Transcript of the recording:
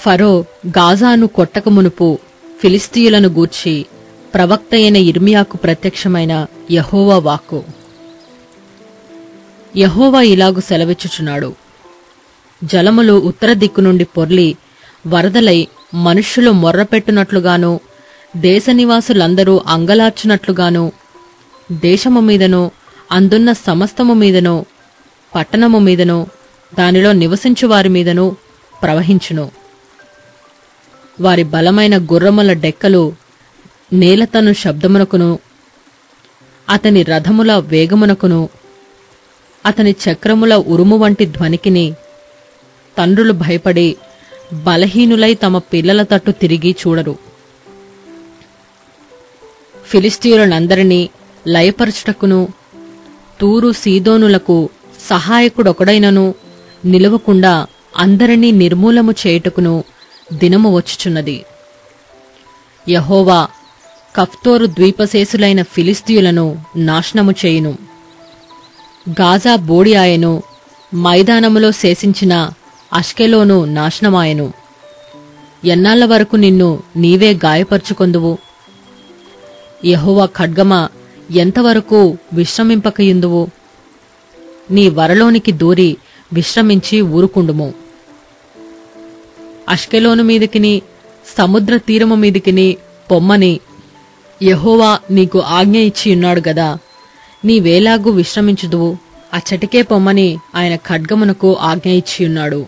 ఫరో గాజాను కొట్టకమునుపు ఫిలిస్తీయులను గూర్చి ప్రవక్త అయిన ఇర్మియాకు ప్రత్యక్షమైన యెహోవా వాక్కు. యెహోవా ఇలాగు సెలవిచ్చుచున్నాడు. జలములు ఉత్తర దిక్కు నుండి పొర్లి వరదలై మనుష్యులు మొర్రపెట్టునట్లుగాను, దేశనివాసులందరూ అంగలార్చునట్లుగాను, దేశము మీదనో అందున్న సమస్తము మీదనో, పట్టణము మీదనో దానిలో నివసించువారి మీదనూ ప్రవహించును. వారి బలమైన గుర్రముల డెక్కలు నేలతను శబ్దమునకును, అతని రథముల వేగమునకును, అతని చక్రముల ఉరుము వంటి ధ్వనికిని తండ్రులు భయపడి బలహీనులై తమ పిల్లల తట్టు తిరిగి చూడరు. ఫిలిస్తీయులనందరినీ లయపరచుటకును, తూరు సీదోనులకు సహాయకుడొకడైనను నిలువకుండా అందరినీ నిర్మూలము చేయుటకును దినము వచ్చుచున్నది. యెహోవా కఫ్తోరు ద్వీపశేషులైన ఫిలిస్తీయులను నాశనము చేయును. గాజా బోడి ఆయను, మైదానములో శేషించిన అష్కెలోను నాశనమాయెను. ఎన్నాళ్ల వరకు నిన్ను నీవే గాయపరుచుకొందువు? యెహోవా ఖడ్గమా, ఎంతవరకు విశ్రమింపకయుందువు? నీ వరలోనికి దూరి విశ్రమించి ఊరుకుండుము. అష్కెలోను మీదికిని సముద్ర తీరము మీదికిని పొమ్మని యెహోవా నీకు ఆజ్ఞ ఇచ్చియున్నాడు గదా. నీవేలాగు విశ్రమించుదువు? అచ్చటికే పొమ్మని ఆయన ఖడ్గమునకు ఆజ్ఞ ఇచ్చియున్నాడు.